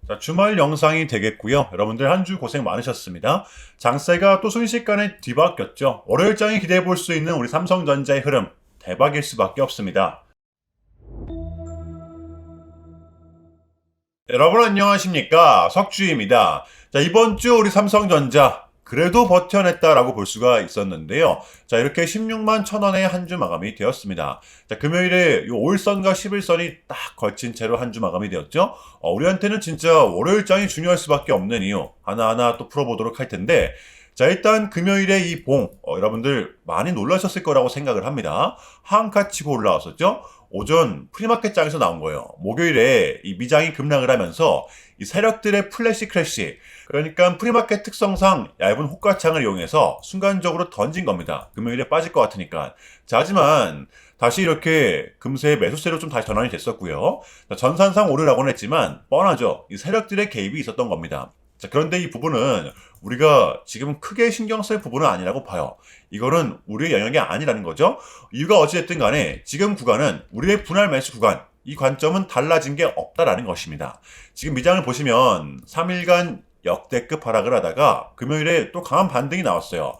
자, 주말 영상이 되겠고요. 여러분들 한 주 고생 많으셨습니다. 장세가 또 순식간에 뒤바뀌었죠. 월요일장에 기대해 볼 수 있는 우리 삼성전자의 흐름 대박일 수밖에 없습니다. 여러분 안녕하십니까? 석주입니다. 자, 이번 주 우리 삼성전자 그래도 버텨냈다라고 볼 수가 있었는데요. 자, 이렇게 16만 1,000원에 한 주 마감이 되었습니다. 자, 금요일에 요 5일선과 10일선이 딱 걸친 채로 한 주 마감이 되었죠. 우리한테는 진짜 월요일장이 중요할 수밖에 없는 이유 하나하나 또 풀어보도록 할 텐데, 자, 일단 금요일에 이 봉, 여러분들 많이 놀라셨을 거라고 생각을 합니다. 하한가 치고 올라왔었죠. 오전 프리마켓장에서 나온 거예요. 목요일에 이 미장이 급락을 하면서 이 세력들의 플래시 크래시, 그러니까 프리마켓 특성상 얇은 호가창을 이용해서 순간적으로 던진 겁니다. 금요일에 빠질 것 같으니까. 자, 하지만 다시 이렇게 금세 매수세로 좀 다시 전환이 됐었고요. 자, 전산상 오르라고는 했지만 뻔하죠. 이 세력들의 개입이 있었던 겁니다. 자, 그런데 이 부분은 우리가 지금 크게 신경 쓸 부분은 아니라고 봐요. 이거는 우리의 영역이 아니라는 거죠. 이유가 어찌됐든 간에 지금 구간은 우리의 분할 매수 구간, 이 관점은 달라진 게 없다라는 것입니다. 지금 미장을 보시면 3일간 역대급 하락을 하다가 금요일에 또 강한 반등이 나왔어요.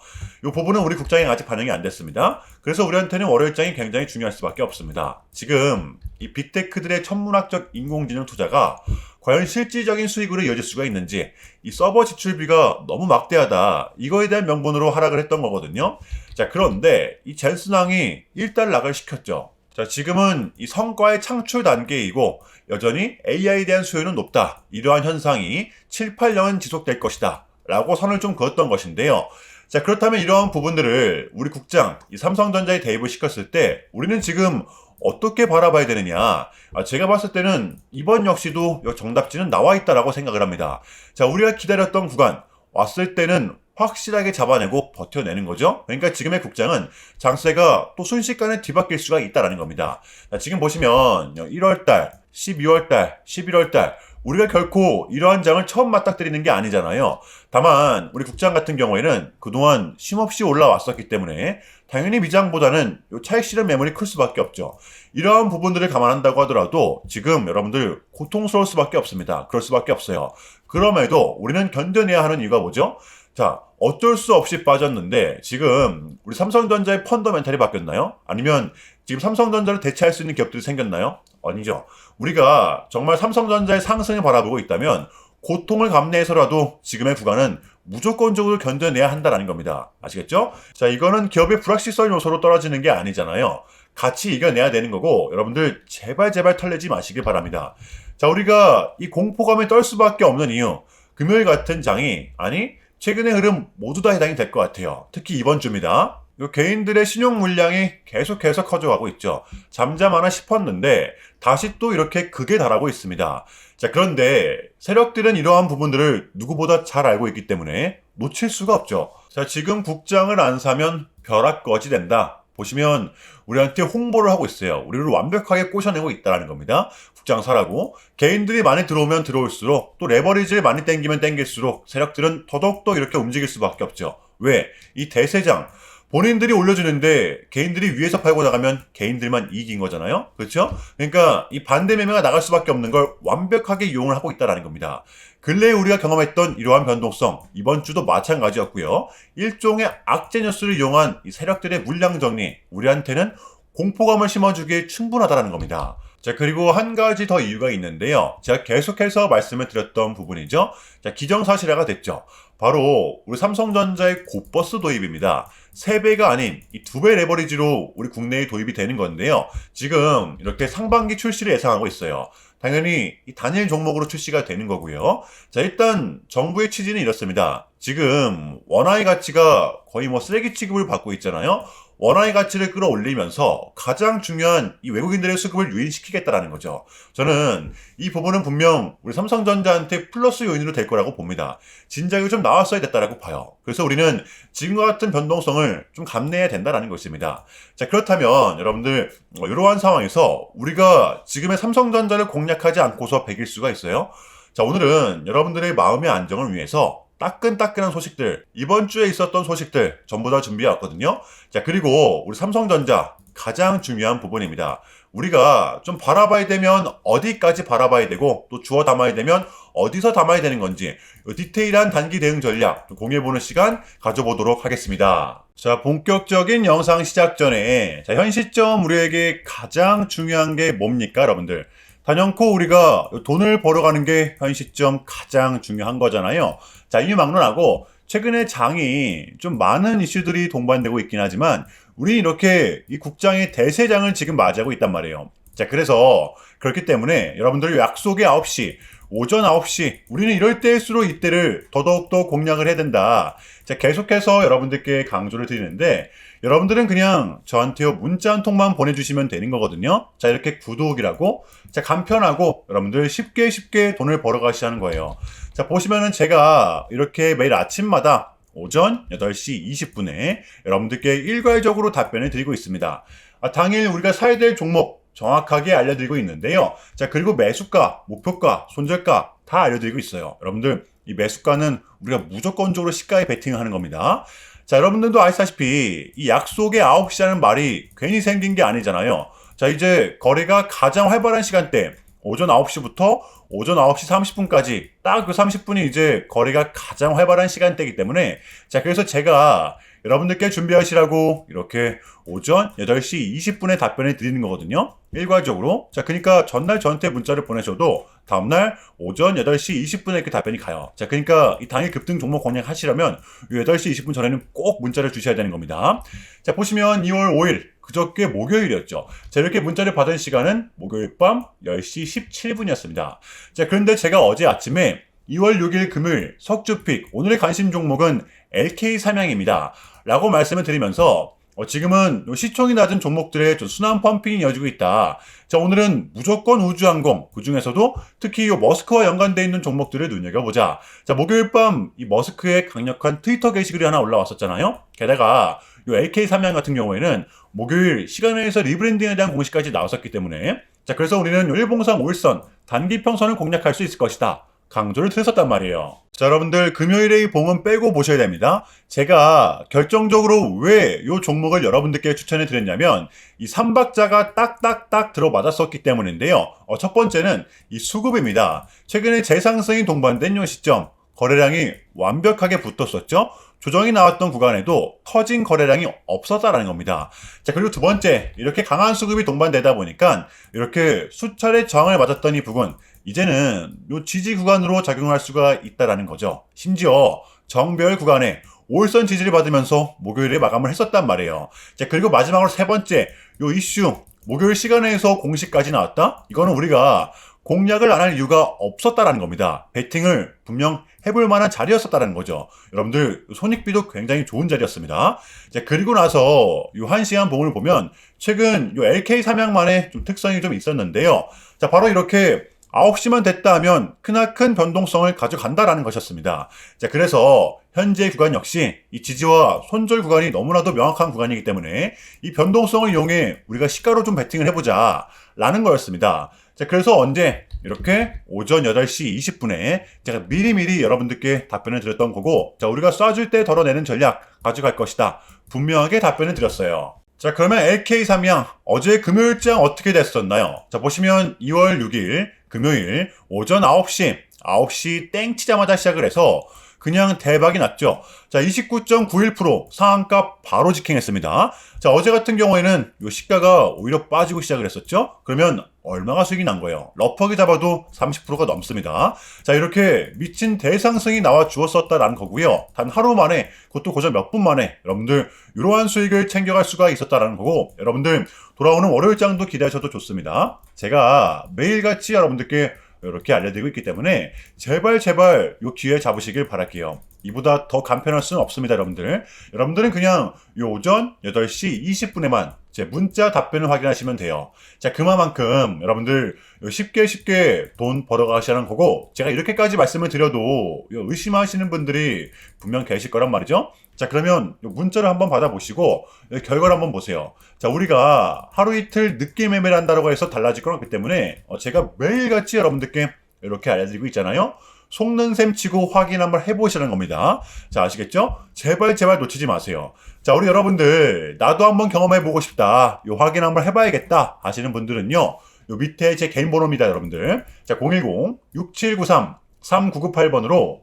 이 부분은 우리 국장에 아직 반영이 안 됐습니다. 그래서 우리한테는 월요일장이 굉장히 중요할 수밖에 없습니다. 지금 이 빅테크들의 천문학적 인공지능 투자가 과연 실질적인 수익으로 이어질 수가 있는지, 이 서버 지출비가 너무 막대하다, 이거에 대한 명분으로 하락을 했던 거거든요. 자, 그런데 이 젠슨왕이 일단락을 시켰죠. 자, 지금은 이 성과의 창출 단계이고 여전히 AI에 대한 수요는 높다, 이러한 현상이 7, 8년은 지속될 것이다 라고 선을 좀 그었던 것인데요. 자, 그렇다면 이러한 부분들을 우리 국장, 이 삼성전자에 대입을 시켰을 때 우리는 지금 어떻게 바라봐야 되느냐? 제가 봤을 때는 이번 역시도 정답지는 나와 있다라고 생각을 합니다. 자, 우리가 기다렸던 구간 왔을 때는 확실하게 잡아내고 버텨내는 거죠. 그러니까 지금의 국장은 장세가 또 순식간에 뒤바뀔 수가 있다라는 겁니다. 자, 지금 보시면 1월달, 12월달, 11월달 우리가 결코 이러한 장을 처음 맞닥뜨리는 게 아니잖아요. 다만 우리 국장 같은 경우에는 그동안 쉼없이 올라왔었기 때문에 당연히 미장보다는 요 차익 실현 매물이 클 수밖에 없죠. 이러한 부분들을 감안한다고 하더라도 지금 여러분들 고통스러울 수밖에 없습니다. 그럴 수밖에 없어요. 그럼에도 우리는 견뎌내야 하는 이유가 뭐죠? 자, 어쩔 수 없이 빠졌는데 지금 우리 삼성전자의 펀더멘탈이 바뀌었나요? 아니면 지금 삼성전자를 대체할 수 있는 기업들이 생겼나요? 아니죠. 우리가 정말 삼성전자의 상승을 바라보고 있다면 고통을 감내해서라도 지금의 구간은 무조건적으로 견뎌내야 한다는 겁니다. 아시겠죠? 자, 이거는 기업의 불확실성 요소로 떨어지는 게 아니잖아요. 같이 이겨내야 되는 거고, 여러분들 제발 털내지 마시길 바랍니다. 자, 우리가 이 공포감에 떨 수밖에 없는 이유, 금요일 같은 장이, 아니 최근의 흐름 모두 다 해당이 될 것 같아요. 특히 이번 주입니다. 개인들의 신용 물량이 계속해서 커져가고 있죠. 잠잠하나 싶었는데 다시 또 이렇게 극에 달하고 있습니다. 자, 그런데 세력들은 이러한 부분들을 누구보다 잘 알고 있기 때문에 놓칠 수가 없죠. 자, 지금 국장을 안 사면 벼락거지 된다. 보시면 우리한테 홍보를 하고 있어요. 우리를 완벽하게 꼬셔내고 있다는 겁니다. 국장 사라고. 개인들이 많이 들어오면 들어올수록, 또 레버리지를 많이 땡기면 땡길수록 세력들은 더더욱더 이렇게 움직일 수밖에 없죠. 왜? 이 대세장, 본인들이 올려주는데 개인들이 위에서 팔고 나가면 개인들만 이익인 거잖아요. 그렇죠? 그러니까 이 반대 매매가 나갈 수밖에 없는 걸 완벽하게 이용을 하고 있다는 겁니다. 근래에 우리가 경험했던 이러한 변동성, 이번 주도 마찬가지였고요. 일종의 악재 뉴스를 이용한 이 세력들의 물량 정리, 우리한테는 공포감을 심어주기에 충분하다는 겁니다. 자, 그리고 한 가지 더 이유가 있는데요. 제가 계속해서 말씀을 드렸던 부분이죠. 자, 기정사실화가 됐죠. 바로 우리 삼성전자의 곧버스 도입입니다. 3배가 아닌 이 2배 레버리지로 우리 국내에 도입이 되는 건데요. 지금 이렇게 상반기 출시를 예상하고 있어요. 당연히 이 단일 종목으로 출시가 되는 거고요. 자, 일단 정부의 취지는 이렇습니다. 지금 원화의 가치가 거의 쓰레기 취급을 받고 있잖아요. 원화의 가치를 끌어올리면서 가장 중요한 이 외국인들의 수급을 유인시키겠다라는 거죠. 저는 이 부분은 분명 우리 삼성전자한테 플러스 요인으로 될 거라고 봅니다. 진작에 좀 나왔어야 됐다라고 봐요. 그래서 우리는 지금과 같은 변동성을 좀 감내해야 된다라는 것입니다. 자, 그렇다면 여러분들 이러한 상황에서 우리가 지금의 삼성전자를 공략하지 않고서 배길 수가 있어요. 자, 오늘은 여러분들의 마음의 안정을 위해서 따끈따끈한 소식들, 이번 주에 있었던 소식들 전부 다 준비해 왔거든요. 자, 그리고 우리 삼성전자 가장 중요한 부분입니다. 우리가 좀 바라봐야 되면 어디까지 바라봐야 되고, 또 주워 담아야 되면 어디서 담아야 되는 건지 디테일한 단기 대응 전략 공유해보는 시간 가져보도록 하겠습니다. 자, 본격적인 영상 시작 전에 현 시점 우리에게 가장 중요한 게 뭡니까, 여러분들? 단연코 우리가 돈을 벌어가는 게 현 시점 가장 중요한 거잖아요. 자, 이유 막론하고 최근에 장이 좀 많은 이슈들이 동반되고 있긴 하지만 우리 이렇게 이 국장의 대세장을 지금 맞이하고 있단 말이에요. 자, 그래서 그렇기 때문에 여러분들 약속의 9시, 오전 9시, 우리는 이럴 때일수록 이때를 더더욱더 공략을 해야 된다. 자, 계속해서 여러분들께 강조를 드리는데 여러분들은 그냥 저한테요 문자 한 통만 보내주시면 되는 거거든요. 자, 이렇게 구독이라고 자, 간편하고 여러분들 쉽게 돈을 벌어가시는 거예요. 자, 보시면은 제가 이렇게 매일 아침마다 오전 8시 20분에 여러분들께 일괄적으로 답변을 드리고 있습니다. 당일 우리가 사야 될 종목 정확하게 알려드리고 있는데요. 자, 그리고 매수가, 목표가, 손절가 다 알려드리고 있어요. 여러분들 이 매수가는 우리가 무조건적으로 시가에 베팅을 하는 겁니다. 자, 여러분들도 아시다시피 이 약속의 9시라는 말이 괜히 생긴 게 아니잖아요. 자, 이제 거래가 가장 활발한 시간대 오전 9시부터 오전 9시 30분까지 딱 그 30분이 이제 거래가 가장 활발한 시간대이기 때문에 자, 그래서 제가 여러분들께 준비하시라고 이렇게 오전 8시 20분에 답변을 드리는 거거든요. 일괄적으로. 자, 그러니까 전날 저한테 문자를 보내셔도 다음날 오전 8시 20분에 이렇게 답변이 가요. 자, 그러니까 이 당일 급등 종목 공략하시려면 8시 20분 전에는 꼭 문자를 주셔야 되는 겁니다. 자, 보시면 2월 5일 그저께 목요일이었죠. 자, 이렇게 문자를 받은 시간은 목요일 밤 10시 17분이었습니다. 자, 그런데 제가 어제 아침에 2월 6일 금요일 석주픽 오늘의 관심 종목은 LK 삼양입니다. 라고 말씀을 드리면서 지금은 시총이 낮은 종목들의 순환 펌핑이 이어지고 있다. 자, 오늘은 무조건 우주항공, 그 중에서도 특히 이 머스크와 연관되어 있는 종목들을 눈여겨보자. 자, 목요일 밤 이 머스크의 강력한 트위터 게시글이 하나 올라왔었잖아요. 게다가 이 LK 삼양 같은 경우에는 목요일 시간에서 리브랜딩에 대한 공시까지 나왔었기 때문에 자, 그래서 우리는 일봉상 5일선 단기 평선을 공략할 수 있을 것이다. 강조를 드렸었단 말이에요. 자, 여러분들 금요일의 봉은 빼고 보셔야 됩니다. 제가 결정적으로 왜 이 종목을 여러분들께 추천해 드렸냐면 이 3박자가 딱딱딱 들어맞았었기 때문인데요. 첫 번째는 이 수급입니다. 최근에 재상승이 동반된 이 시점 거래량이 완벽하게 붙었었죠. 조정이 나왔던 구간에도 커진 거래량이 없었다라는 겁니다. 자, 그리고 두 번째, 이렇게 강한 수급이 동반되다 보니까 이렇게 수차례 저항을 맞았던 이 부분 이제는 요 지지 구간으로 작용할 수가 있다라는 거죠. 심지어 정배열 구간에 5일선 지지를 받으면서 목요일에 마감을 했었단 말이에요. 자, 그리고 마지막으로 세 번째, 요 이슈 목요일 시간에서 공시까지 나왔다? 이거는 우리가 공략을 안 할 이유가 없었다라는 겁니다. 베팅을 분명 해볼 만한 자리였었다라는 거죠. 여러분들 손익비도 굉장히 좋은 자리였습니다. 자, 그리고 나서 이 1시간 봉을 보면 최근 이 LK 삼양만의 좀 특성이 좀 있었는데요. 자, 바로 이렇게 9시만 됐다 하면 크나큰 변동성을 가져간다라는 것이었습니다. 자, 그래서 현재 구간 역시 이 지지와 손절 구간이 너무나도 명확한 구간이기 때문에 이 변동성을 이용해 우리가 시가로 좀 베팅을 해보자 라는 거였습니다. 자, 그래서 언제 이렇게 오전 8시 20분에 제가 미리미리 여러분들께 답변을 드렸던 거고 자, 우리가 쏴줄 때 덜어내는 전략 가져갈 것이다. 분명하게 답변을 드렸어요. 자, 그러면 LK 삼양 어제 금요일장 어떻게 됐었나요? 자, 보시면 2월 6일 금요일 오전 9시 땡 치자마자 시작을 해서 그냥 대박이 났죠. 자, 29.91% 상한가 바로 직행했습니다. 자, 어제 같은 경우에는 이 시가가 오히려 빠지고 시작을 했었죠. 그러면 얼마가 수익이 난 거예요? 러프하게 잡아도 30%가 넘습니다. 자, 이렇게 미친 대상승이 나와 주었었다라는 거고요. 단 하루 만에, 그것도 고작 몇 분 만에 여러분들 이러한 수익을 챙겨갈 수가 있었다라는 거고 여러분들 돌아오는 월요일장도 기대하셔도 좋습니다. 제가 매일같이 여러분들께 이렇게 알려드리고 있기 때문에 제발 요 기회 잡으시길 바랄게요. 이보다 더 간편할 수는 없습니다, 여러분들. 여러분들은 그냥 요 오전 8시 20분에만 제 문자 답변을 확인하시면 돼요. 자, 그만큼 여러분들 쉽게 돈 벌어가시라는 거고 제가 이렇게까지 말씀을 드려도 의심하시는 분들이 분명 계실 거란 말이죠. 자, 그러면 문자를 한번 받아보시고 결과를 한번 보세요. 자, 우리가 하루 이틀 늦게 매매를 한다고 해서 달라질 건 없기 때문에 제가 매일같이 여러분들께 이렇게 알려드리고 있잖아요. 속는 셈 치고 확인 한번 해보시라는 겁니다. 자, 아시겠죠? 제발 놓치지 마세요. 자, 우리 여러분들 나도 한번 경험해보고 싶다. 요 확인 한번 해봐야겠다 하시는 분들은요. 요 밑에 제 개인 번호입니다, 여러분들. 자, 010-6793 3998번으로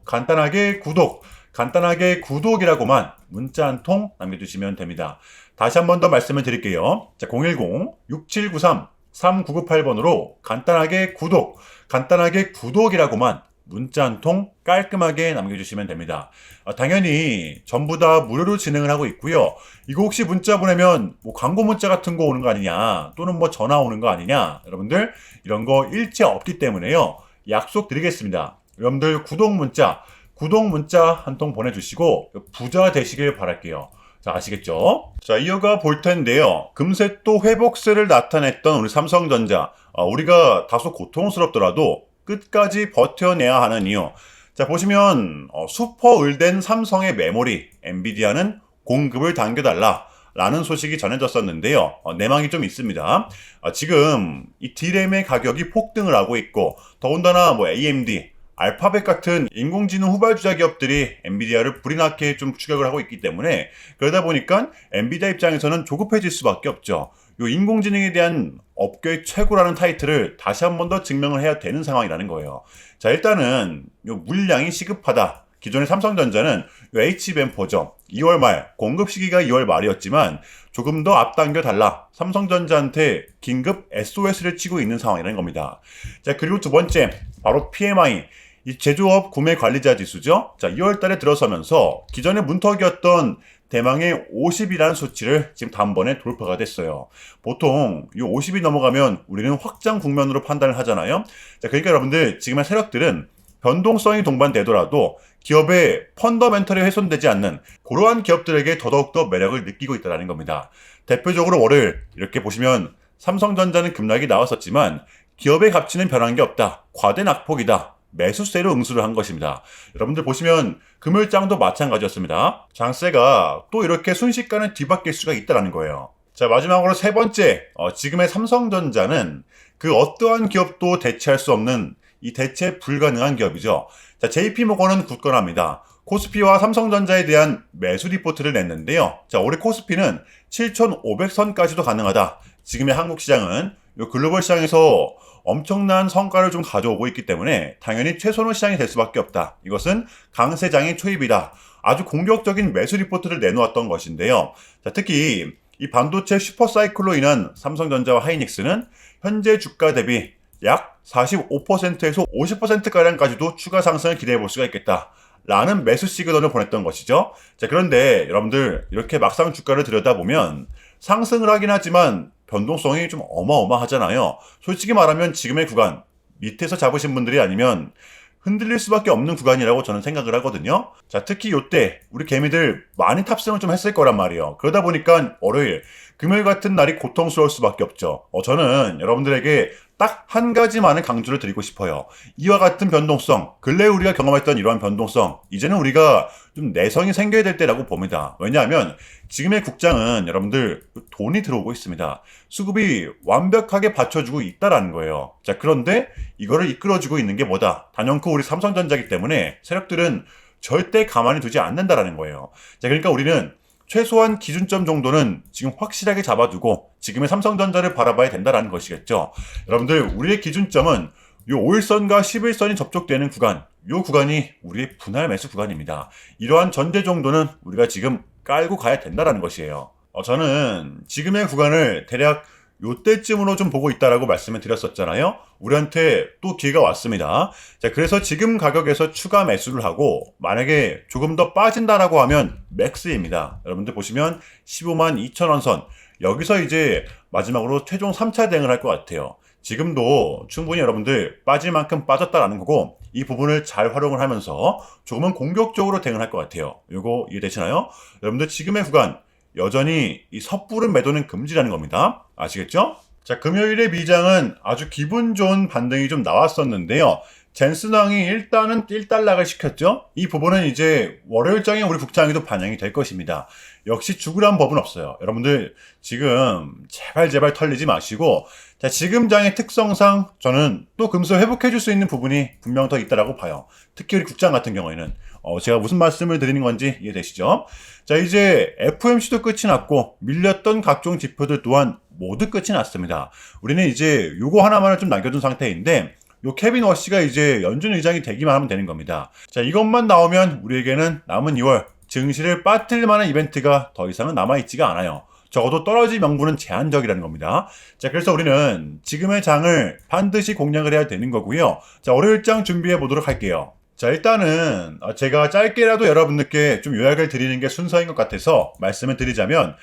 간단하게 구독이라고만 문자 한 통 남겨주시면 됩니다. 다시 한 번 더 말씀을 드릴게요. 자, 010-6793-3998번으로 간단하게 구독이라고만 문자 한 통 깔끔하게 남겨주시면 됩니다. 당연히 전부 다 무료로 진행을 하고 있고요. 이거 혹시 문자 보내면 뭐 광고 문자 같은 거 오는 거 아니냐, 또는 뭐 전화 오는 거 아니냐, 여러분들 이런 거 일체 없기 때문에요. 약속드리겠습니다. 여러분들 구독 문자 한 통 보내주시고 부자 되시길 바랄게요. 자, 아시겠죠? 자, 이어가 볼 텐데요. 금세 또 회복세를 나타냈던 우리 삼성전자, 우리가 다소 고통스럽더라도 끝까지 버텨내야 하는 이유. 자, 보시면 슈퍼을된 삼성의 메모리 엔비디아는 공급을 당겨달라 라는 소식이 전해졌었는데요. 내막이 좀 있습니다. 지금 이 D램의 가격이 폭등을 하고 있고, 더군다나 뭐 AMD, 알파벳 같은 인공지능 후발주자 기업들이 엔비디아를 불이 나게 좀 추격을 하고 있기 때문에, 그러다 보니까 엔비디아 입장에서는 조급해질 수밖에 없죠. 요 인공지능에 대한 업계의 최고라는 타이틀을 다시 한 번 더 증명을 해야 되는 상황이라는 거예요. 자, 일단은 요 물량이 시급하다. 기존의 삼성전자는 HBM4죠. 2월 말, 공급 시기가 2월 말이었지만 조금 더 앞당겨 달라. 삼성전자한테 긴급 SOS를 치고 있는 상황이라는 겁니다. 자, 그리고 두 번째, 바로 PMI. 이 제조업 구매 관리자 지수죠. 자, 2월 달에 들어서면서 기존의 문턱이었던 대망의 50이라는 수치를 지금 단번에 돌파가 됐어요. 보통 이 50이 넘어가면 우리는 확장 국면으로 판단을 하잖아요. 자, 그러니까 여러분들 지금의 세력들은 변동성이 동반되더라도 기업의 펀더멘털이 훼손되지 않는 그러한 기업들에게 더더욱더 매력을 느끼고 있다는 겁니다. 대표적으로 월요일 이렇게 보시면 삼성전자는 급락이 나왔었지만 기업의 가치는 변한 게 없다. 과대 낙폭이다. 매수세로 응수를 한 것입니다. 여러분들 보시면 금요일장도 마찬가지였습니다. 장세가 또 이렇게 순식간에 뒤바뀔 수가 있다는 거예요. 자, 마지막으로 세 번째, 지금의 삼성전자는 그 어떠한 기업도 대체할 수 없는 이 대체 불가능한 기업이죠. 자, JP모건은 굳건합니다. 코스피와 삼성전자에 대한 매수 리포트를 냈는데요. 자, 올해 코스피는 7,500선까지도 가능하다. 지금의 한국 시장은 이 글로벌 시장에서 엄청난 성과를 좀 가져오고 있기 때문에 당연히 최선호 시장이 될 수밖에 없다. 이것은 강세장의 초입이다. 아주 공격적인 매수 리포트를 내놓았던 것인데요. 자, 특히 이 반도체 슈퍼사이클로 인한 삼성전자와 하이닉스는 현재 주가 대비 약 45%에서 50%가량까지도 추가 상승을 기대해 볼 수가 있겠다. 라는 매수 시그널을 보냈던 것이죠. 자, 그런데 여러분들 이렇게 막상 주가를 들여다보면 상승을 하긴 하지만 변동성이 좀 어마어마하잖아요. 솔직히 말하면 지금의 구간, 밑에서 잡으신 분들이 아니면 흔들릴 수밖에 없는 구간이라고 저는 생각을 하거든요. 자, 특히 이때 우리 개미들 많이 탑승을 좀 했을 거란 말이에요. 그러다 보니까 월요일, 금요일 같은 날이 고통스러울 수밖에 없죠. 저는 여러분들에게 딱 한 가지만을 강조를 드리고 싶어요. 이와 같은 변동성, 근래 우리가 경험했던 이러한 변동성, 이제는 우리가 좀 내성이 생겨야 될 때라고 봅니다. 왜냐하면 지금의 국장은 여러분들 돈이 들어오고 있습니다. 수급이 완벽하게 받쳐주고 있다라는 거예요. 자, 그런데 이거를 이끌어주고 있는 게 뭐다? 단연코 우리 삼성전자이기 때문에 세력들은 절대 가만히 두지 않는다라는 거예요. 자, 그러니까 우리는 최소한 기준점 정도는 지금 확실하게 잡아두고 지금의 삼성전자를 바라봐야 된다는 것이겠죠. 여러분들, 우리의 기준점은 요 5일선과 11선이 접촉되는 구간, 요 구간이 우리의 분할 매수 구간입니다. 이러한 전제 정도는 우리가 지금 깔고 가야 된다는 것이에요. 저는 지금의 구간을 대략 요때쯤으로 좀 보고 있다라고 말씀을 드렸었잖아요. 우리한테 또 기회가 왔습니다. 자, 그래서 지금 가격에서 추가 매수를 하고 만약에 조금 더 빠진다라고 하면 맥스입니다. 여러분들 보시면 152,000원 선, 여기서 이제 마지막으로 최종 3차 대응을 할 것 같아요. 지금도 충분히 여러분들 빠질 만큼 빠졌다라는 거고, 이 부분을 잘 활용을 하면서 조금은 공격적으로 대응을 할 것 같아요. 이거 이해되시나요? 여러분들 지금의 구간 여전히 이 섣부른 매도는 금지라는 겁니다. 아시겠죠? 자, 금요일의 미장은 아주 기분 좋은 반등이 좀 나왔었는데요. 젠슨왕이 일단은 1달락을 시켰죠. 이 부분은 이제 월요일장에 우리 국장에도 반영이 될 것입니다. 역시 죽으란 법은 없어요. 여러분들 지금 제발 털리지 마시고, 자, 지금 장의 특성상 저는 또 금세 회복해 줄 수 있는 부분이 분명 더 있다라고 봐요. 특히 우리 국장 같은 경우에는 제가 무슨 말씀을 드리는 건지 이해되시죠? 자, 이제 FOMC도 끝이 났고 밀렸던 각종 지표들 또한 모두 끝이 났습니다. 우리는 이제 요거 하나만을 좀 남겨둔 상태인데, 요 케빈 워시가 이제 연준 의장이 되기만 하면 되는 겁니다. 자, 이것만 나오면 우리에게는 남은 2월 증시를 빠뜨릴 만한 이벤트가 더 이상은 남아있지가 않아요. 적어도 떨어질 명분은 제한적이라는 겁니다. 자, 그래서 우리는 지금의 장을 반드시 공략을 해야 되는 거고요. 자, 월요일 장 준비해 보도록 할게요. 자, 일단은 제가 짧게라도 여러분들께 좀 요약을 드리는 게 순서인 것 같아서 말씀을 드리자면,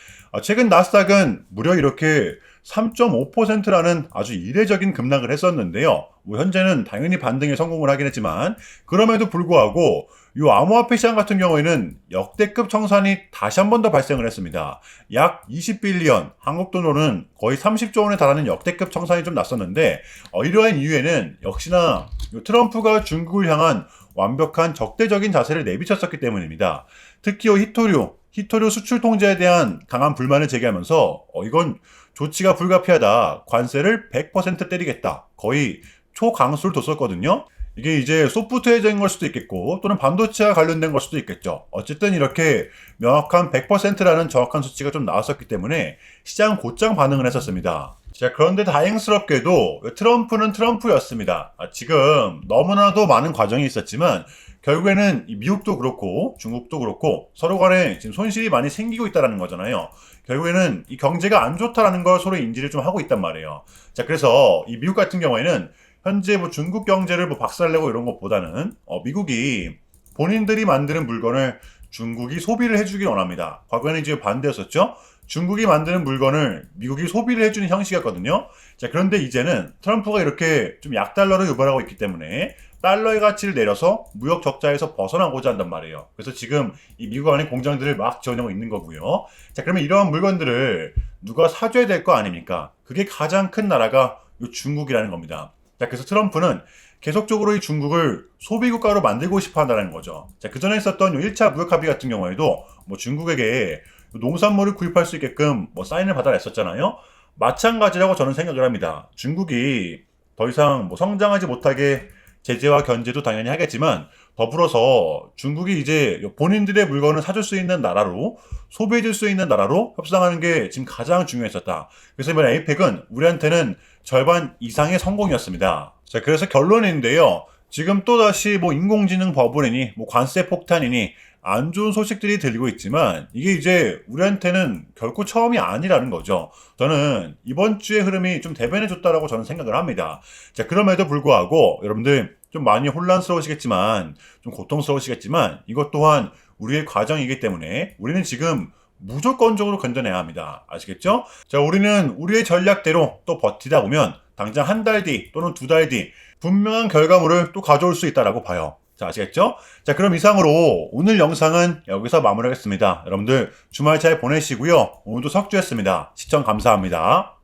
최근 나스닥은 무려 이렇게 3.5%라는 아주 이례적인 급락을 했었는데요. 뭐 현재는 당연히 반등에 성공을 하긴 했지만, 그럼에도 불구하고 이 암호화폐 시장 같은 경우에는 역대급 청산이 다시 한 번 더 발생을 했습니다. 약 20빌리언, 한국 돈으로는 거의 30조 원에 달하는 역대급 청산이 좀 났었는데, 이러한 이유에는 역시나 트럼프가 중국을 향한 완벽한 적대적인 자세를 내비쳤었기 때문입니다. 특히 히토류 수출 통제에 대한 강한 불만을 제기하면서 이건 조치가 불가피하다. 관세를 100% 때리겠다. 거의 초강수를 뒀었거든요. 이게 이제 소프트웨어적인 걸 수도 있겠고 또는 반도체와 관련된 걸 수도 있겠죠. 어쨌든 이렇게 명확한 100%라는 정확한 수치가 좀 나왔었기 때문에 시장 곧장 반응을 했었습니다. 자, 그런데 다행스럽게도 트럼프는 트럼프였습니다. 지금 너무나도 많은 과정이 있었지만 결국에는 미국도 그렇고 중국도 그렇고 서로 간에 지금 손실이 많이 생기고 있다는 거잖아요. 결국에는 이 경제가 안 좋다라는 걸 서로 인지를 좀 하고 있단 말이에요. 자, 그래서 이 미국 같은 경우에는 현재 뭐 중국 경제를 뭐 박살내고 이런 것보다는 미국이 본인들이 만드는 물건을 중국이 소비를 해주길 원합니다. 과거에는 이제 반대였었죠. 중국이 만드는 물건을 미국이 소비를 해주는 형식이었거든요. 자, 그런데 이제는 트럼프가 이렇게 좀 약달러를 유발하고 있기 때문에 달러의 가치를 내려서 무역 적자에서 벗어나고자 한단 말이에요. 그래서 지금 이 미국 안에 공장들을 막 지어내고 있는 거고요. 자, 그러면 이러한 물건들을 누가 사줘야 될 거 아닙니까? 그게 가장 큰 나라가 이 중국이라는 겁니다. 자, 그래서 트럼프는 계속적으로 이 중국을 소비국가로 만들고 싶어 한다는 거죠. 자, 그 전에 있었던 1차 무역 합의 같은 경우에도 뭐 중국에게 농산물을 구입할 수 있게끔 뭐 사인을 받아냈었잖아요. 마찬가지라고 저는 생각을 합니다. 중국이 더 이상 뭐 성장하지 못하게 제재와 견제도 당연히 하겠지만 더불어서 중국이 이제 본인들의 물건을 사줄 수 있는 나라로 소비해줄 수 있는 나라로 협상하는 게 지금 가장 중요했었다. 그래서 이번 에이펙은 우리한테는 절반 이상의 성공이었습니다. 자, 그래서 결론인데요. 지금 또다시 뭐 인공지능 버블이니 뭐 관세 폭탄이니 안 좋은 소식들이 들리고 있지만 이게 이제 우리한테는 결코 처음이 아니라는 거죠. 저는 이번 주의 흐름이 좀 대변해줬다라고 저는 생각을 합니다. 자, 그럼에도 불구하고 여러분들 좀 많이 혼란스러우시겠지만 좀 고통스러우시겠지만 이것 또한 우리의 과정이기 때문에 우리는 지금 무조건적으로 견뎌내야 합니다. 아시겠죠? 자, 우리는 우리의 전략대로 또 버티다 보면 당장 한 달 뒤 또는 2달 뒤 분명한 결과물을 또 가져올 수 있다라고 봐요. 자, 아시겠죠? 자, 그럼 이상으로 오늘 영상은 여기서 마무리하겠습니다. 여러분들 주말 잘 보내시고요. 오늘도 석주였습니다. 시청 감사합니다.